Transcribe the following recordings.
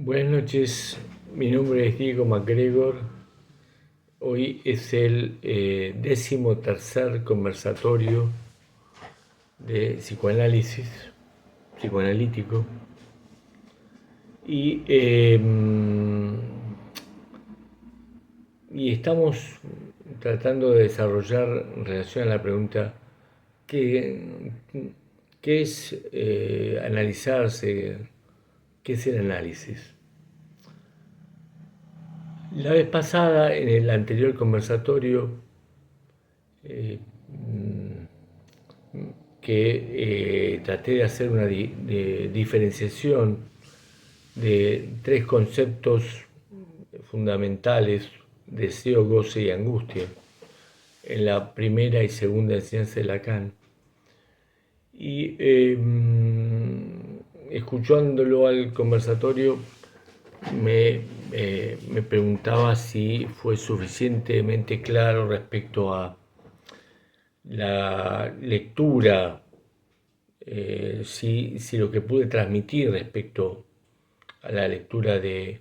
Buenas noches, mi nombre es Diego MacGregor. Hoy es el 13º conversatorio de psicoanálisis, psicoanalítico, y, y estamos tratando de desarrollar en relación a la pregunta ¿qué, qué es analizarse? ¿Qué es el análisis? La vez pasada, en el anterior conversatorio, eh, que traté de hacer una de diferenciación de tres conceptos fundamentales: deseo, goce y angustia, en la primera y segunda enseñanza de Lacan. Y escuchándolo al conversatorio, me preguntaba si fue suficientemente claro respecto a la lectura, si lo que pude transmitir respecto a la lectura de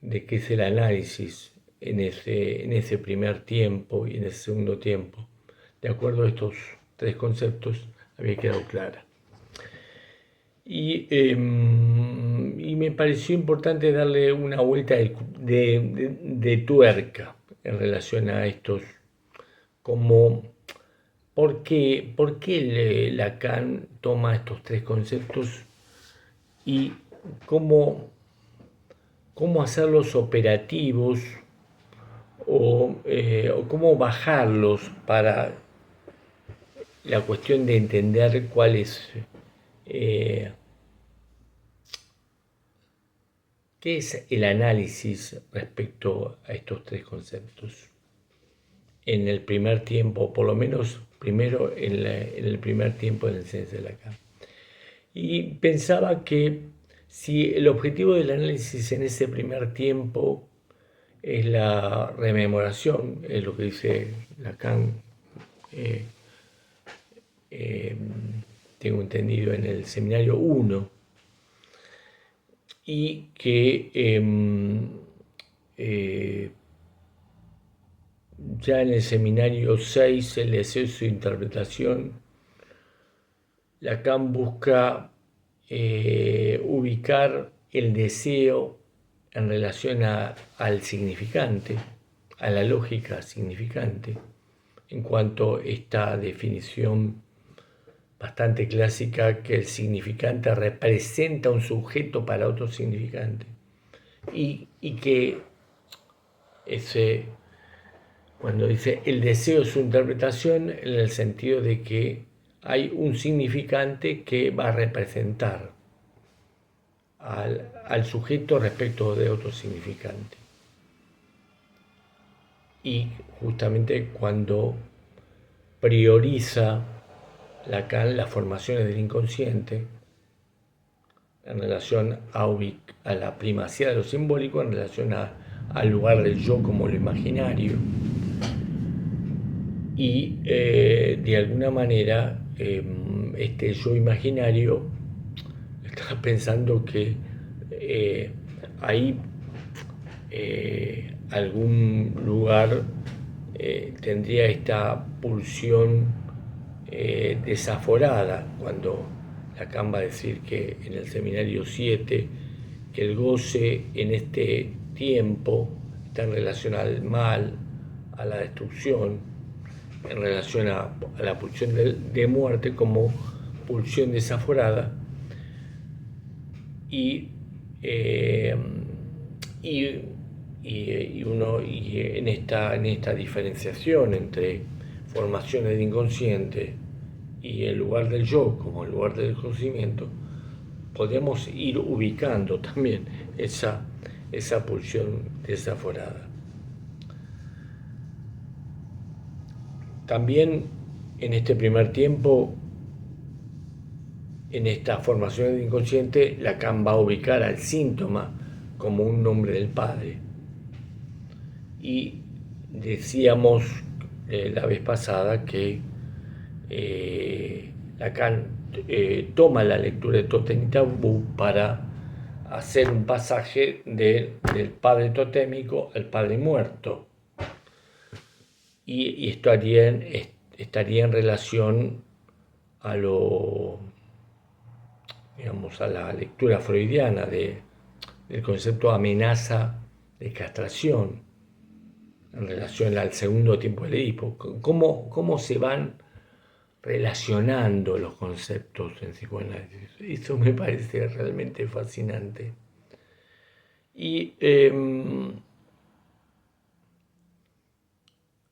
qué es el análisis en ese primer tiempo y en ese segundo tiempo, de acuerdo a estos tres conceptos, había quedado clara. Y me pareció importante darle una vuelta de tuerca en relación a estos, como por qué Lacan toma estos tres conceptos y cómo hacerlos operativos, o cómo bajarlos para la cuestión de entender cuál es. ¿Qué es el análisis respecto a estos tres conceptos? En el primer tiempo, por lo menos primero en el primer tiempo de la enseñanza de Lacan. Y pensaba que si el objetivo del análisis en ese primer tiempo es la rememoración, es lo que dice Lacan, eh, eh, tengo entendido en el seminario 1, y que ya en el seminario 6, el deseo y su interpretación, Lacan busca ubicar el deseo en relación al significante, a la lógica significante, en cuanto a esta definición bastante clásica que el significante representa un sujeto para otro significante, y que cuando dice el deseo es su interpretación, en el sentido de que hay un significante que va a representar al sujeto respecto de otro significante. Y justamente cuando prioriza Lacan las formaciones del inconsciente en relación a la primacía de lo simbólico, en relación al lugar del yo como lo imaginario, y de alguna manera este yo imaginario está pensando que hay algún lugar tendría esta pulsión desaforada, cuando Lacan va a decir que en el seminario 7 que el goce en este tiempo está en relación al mal, a la destrucción, en relación a la pulsión de muerte como pulsión desaforada, y, eh, y, y en esta diferenciación entre formaciones de inconsciente y el lugar del yo como el lugar del conocimiento, podemos ir ubicando también esa pulsión desaforada. También en este primer tiempo, en esta formación del inconsciente, Lacan va a ubicar al síntoma como un nombre del Padre. Y decíamos la vez pasada que Lacan toma la lectura de Totem y Tabú para hacer un pasaje del padre totémico al padre muerto. Y esto estaría en relación a digamos, a la lectura freudiana del concepto de amenaza de castración en relación al segundo tiempo del Edipo. ¿Cómo se van relacionando los conceptos en psicoanálisis? Eso me parece realmente fascinante. Y,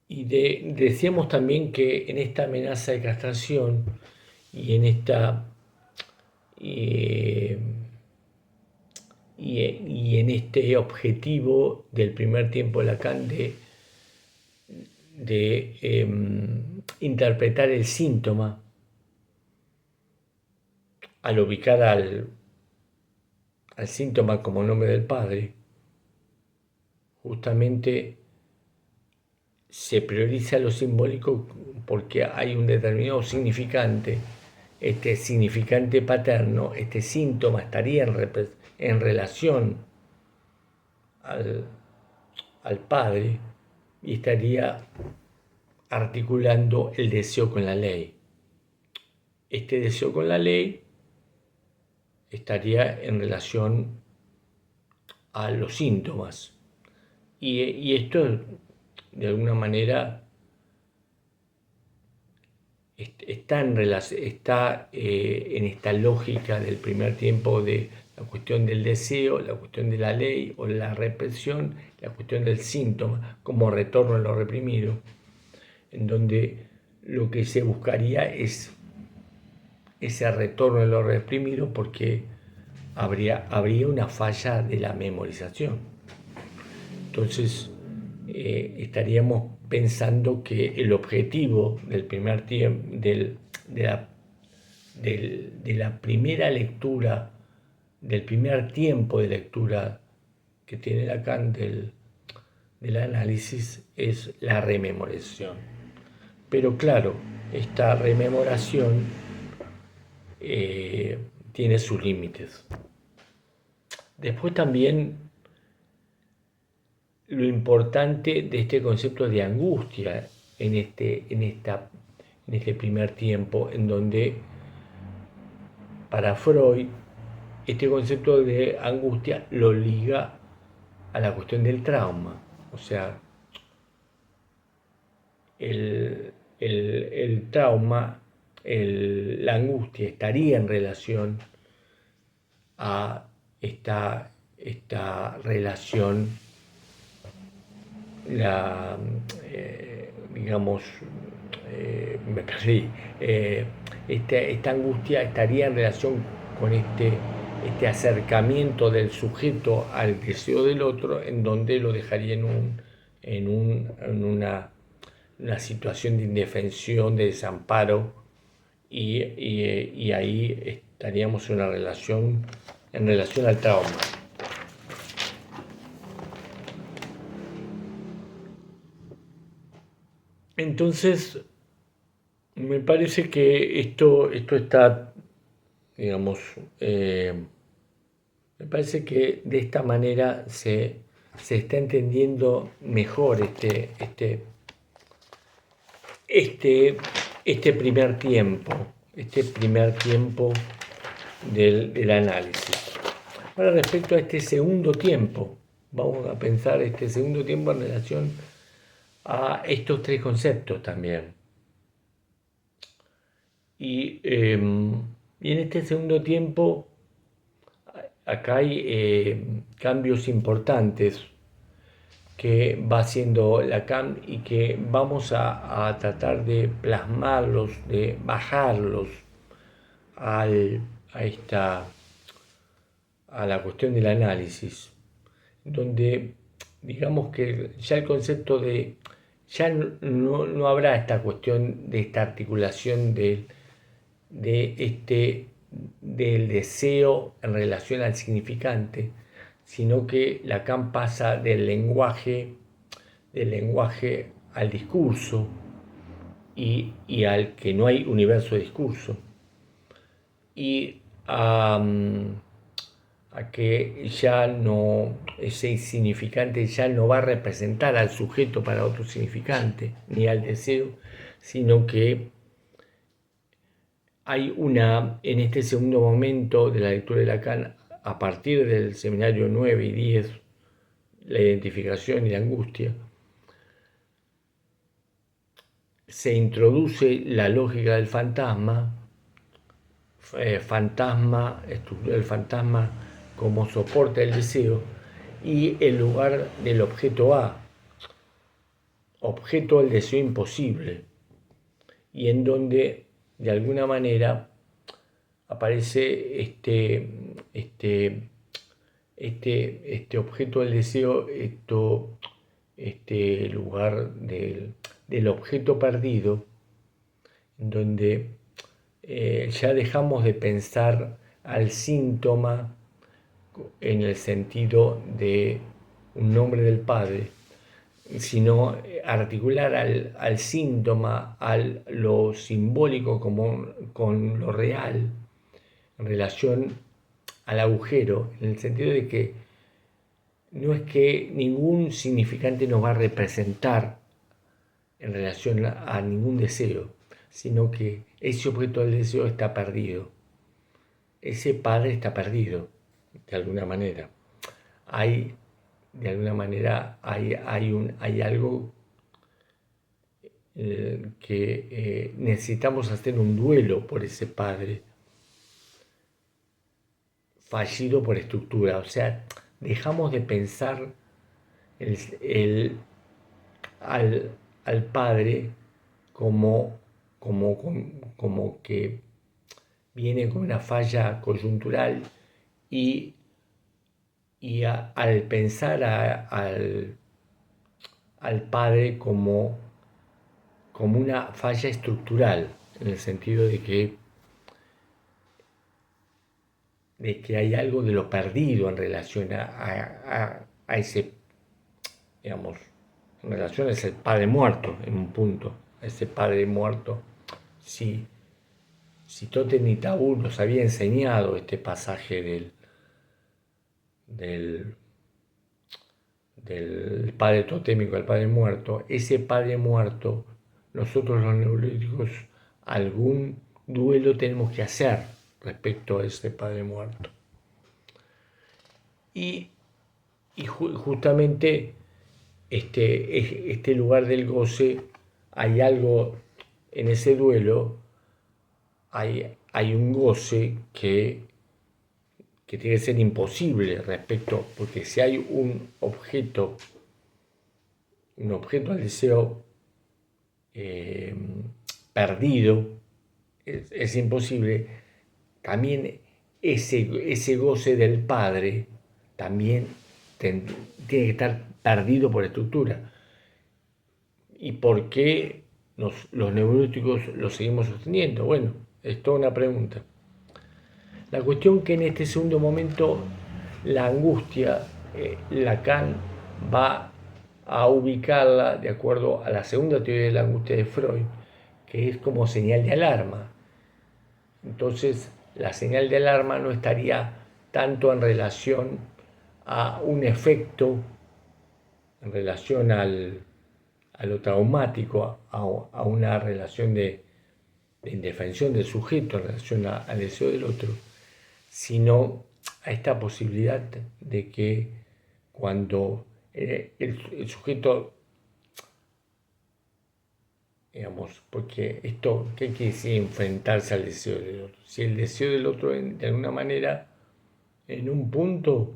decíamos también que en esta amenaza de castración y en esta y en este objetivo del primer tiempo de Lacan de interpretar el síntoma al ubicar al síntoma como nombre del padre, justamente se prioriza lo simbólico porque hay un determinado significante. Este significante paterno, este síntoma estaría en relación al padre y estaría articulando el deseo con la ley. Este deseo con la ley estaría en relación a los síntomas. Y esto, de alguna manera, está en esta lógica del primer tiempo de la cuestión del deseo, la cuestión de la ley o la represión, la cuestión del síntoma como retorno a lo reprimido, en donde lo que se buscaría es ese retorno a lo reprimido porque habría una falla de la memorización. Entonces, estaríamos pensando que el objetivo del primer tiempo, de la primera lectura, del primer tiempo de lectura que tiene Lacan del análisis, es la rememoración. Pero claro, esta rememoración tiene sus límites. Después también lo importante de este concepto de angustia en este primer tiempo, en donde para Freud este concepto de angustia lo liga a la cuestión del trauma. O sea, el trauma, la angustia estaría en relación a esta relación, digamos, me perdí, esta angustia estaría en relación con este acercamiento del sujeto al deseo del otro, en donde lo dejaría en una situación de indefensión, de desamparo, y ahí estaríamos en relación al trauma. Entonces, me parece que esto está, digamos, me parece que de esta manera se está entendiendo mejor este primer tiempo del análisis. Ahora, respecto a este segundo tiempo, vamos a pensar este segundo tiempo en relación a estos tres conceptos también. Y en este segundo tiempo, acá hay cambios importantes que va haciendo Lacan y que vamos a tratar de plasmarlos, de bajarlos a la cuestión del análisis, donde digamos que ya el concepto ya no habrá esta cuestión de esta articulación del deseo en relación al significante, sino que Lacan pasa del lenguaje al discurso y al que no hay universo de discurso, y a a que ya no, ese significante ya no va a representar al sujeto para otro significante, ni al deseo, sino que hay en este segundo momento de la lectura de Lacan, a partir del seminario 9 y 10, la identificación y la angustia, se introduce la lógica del fantasma, estructura del fantasma como soporte del deseo, y el lugar del objeto A, objeto del deseo imposible, y en donde de alguna manera aparece este objeto del deseo, este lugar del objeto perdido, en donde ya dejamos de pensar al síntoma en el sentido de un nombre del Padre, sino articular al síntoma, a lo simbólico como, con lo real, en relación al agujero, en el sentido de que no es que ningún significante nos va a representar en relación a ningún deseo, sino que ese objeto del deseo está perdido. Ese padre está perdido, de alguna manera. De alguna manera, hay algo que necesitamos hacer un duelo por ese padre fallido por estructura. O sea, dejamos de pensar el, el, al padre como, como que viene con una falla coyuntural al pensar al padre como una falla estructural, en el sentido de que hay algo de lo perdido en relación a ese, digamos, en relación a ese padre muerto, en un punto, a ese padre muerto. Si Totem y Tabú nos había enseñado este pasaje del, del padre totémico al padre muerto, ese padre muerto, nosotros los neolíticos algún duelo tenemos que hacer respecto a ese padre muerto. Y justamente este lugar del goce, hay algo en ese duelo, hay un goce que tiene que ser imposible respecto, porque si hay un objeto al deseo perdido, es imposible. También ese goce del padre también tiene que estar perdido por estructura. ¿Y por qué los neuróticos lo seguimos sosteniendo? Bueno, es toda una pregunta. La cuestión que en este segundo momento la angustia, Lacan va a ubicarla de acuerdo a la segunda teoría de la angustia de Freud, que es como señal de alarma. Entonces, la señal de alarma no estaría tanto en relación a un efecto, en relación a lo traumático, a una relación de indefensión del sujeto en relación al deseo del otro, sino a esta posibilidad de que cuando el sujeto, digamos, porque esto, ¿qué quiere decir enfrentarse al deseo del otro? Si el deseo del otro, de alguna manera, en un punto,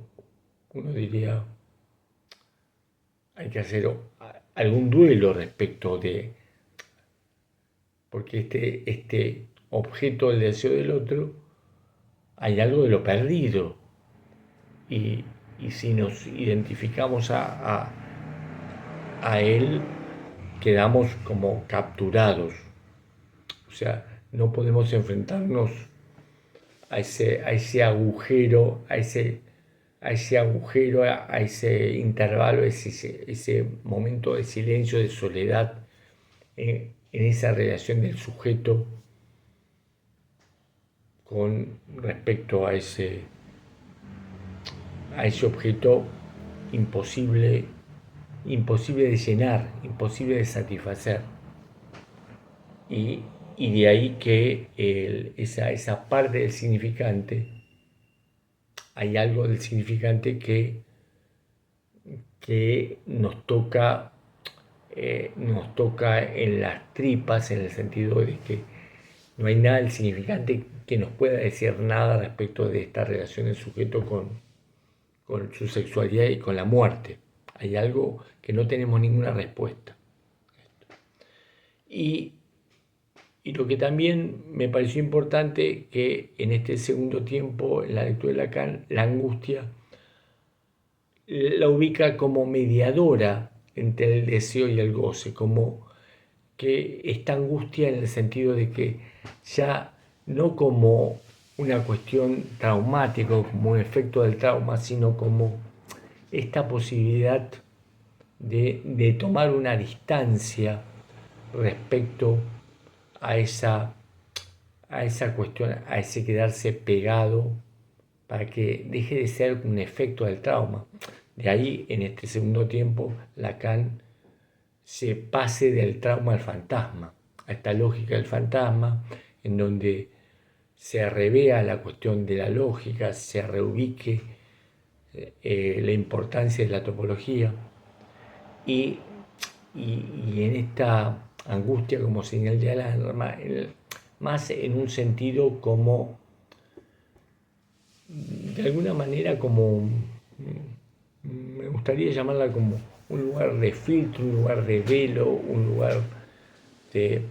uno diría, hay que hacer algún duelo respecto de, porque este objeto del deseo del otro, hay algo de lo perdido. Y si nos identificamos a él, quedamos como capturados. O sea, no podemos enfrentarnos a ese agujero, a ese intervalo, ese momento de silencio, de soledad, en esa relación del sujeto con respecto a ese a ese objeto imposible, imposible de llenar, imposible de satisfacer. Y de ahí que esa parte del significante, hay algo del significante que nos toca en las tripas, en el sentido de que no hay nada del significante que nos pueda decir nada respecto de esta relación del sujeto con su sexualidad y con la muerte. Hay algo que no tenemos ninguna respuesta. Y lo que también me pareció importante, que en este segundo tiempo, en la lectura de Lacan, la angustia la ubica como mediadora entre el deseo y el goce, como que esta angustia en el sentido de que ya no como una cuestión traumática, como un efecto del trauma, sino como esta posibilidad de tomar una distancia respecto a esa cuestión, a ese quedarse pegado, para que deje de ser un efecto del trauma. De ahí, en este segundo tiempo, Lacan se pase del trauma al fantasma, a esta lógica del fantasma, en donde se revea la cuestión de la lógica, se reubique la importancia de la topología, y en esta angustia como señal de alarma, más en un sentido como, de alguna manera, como, me gustaría llamarla como un lugar de filtro, un lugar de velo, un lugar de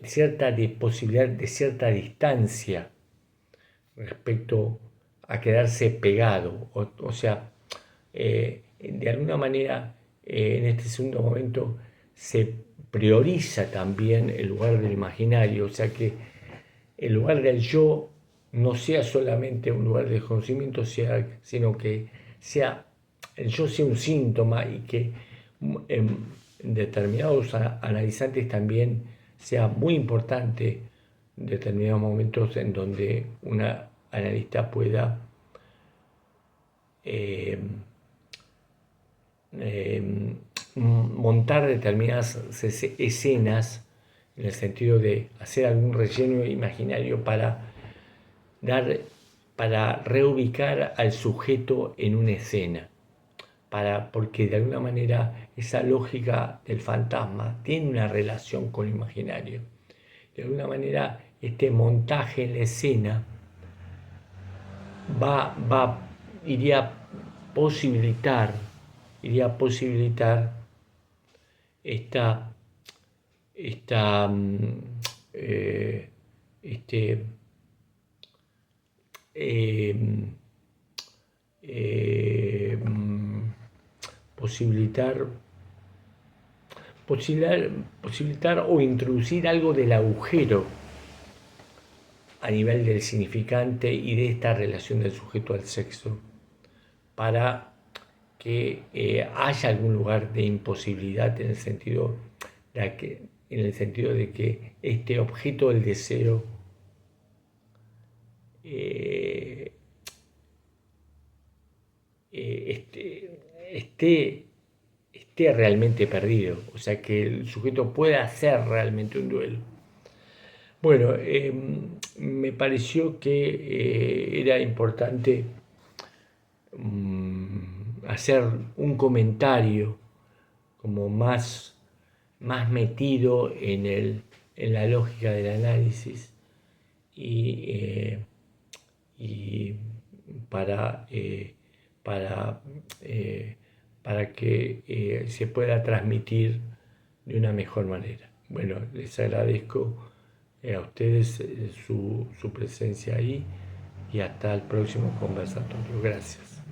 cierta posibilidad, de cierta distancia respecto a quedarse pegado. O sea, de alguna manera, en este segundo momento se prioriza también el lugar del imaginario, o sea que el lugar del yo no sea solamente un lugar de desconocimiento, sino que el yo sea un síntoma, y que en determinados analizantes también sea muy importante en determinados momentos en donde una analista pueda eh, montar determinadas escenas, en el sentido de hacer algún relleno imaginario para reubicar al sujeto en una escena, porque de alguna manera esa lógica del fantasma tiene una relación con lo imaginario. De alguna manera, este montaje en la escena iría a posibilitar esta, esta eh, este, eh, posibilitar, posibilitar o introducir algo del agujero a nivel del significante y de esta relación del sujeto al sexo, para que haya algún lugar de imposibilidad, en el sentido de que este objeto del deseo esté realmente perdido, o sea, que el sujeto pueda hacer realmente un duelo. Bueno, me pareció que era importante hacer un comentario como más metido en la lógica del análisis, y para, para, para que se pueda transmitir de una mejor manera. Bueno, les agradezco a ustedes su presencia ahí, y hasta el próximo conversatorio. Gracias.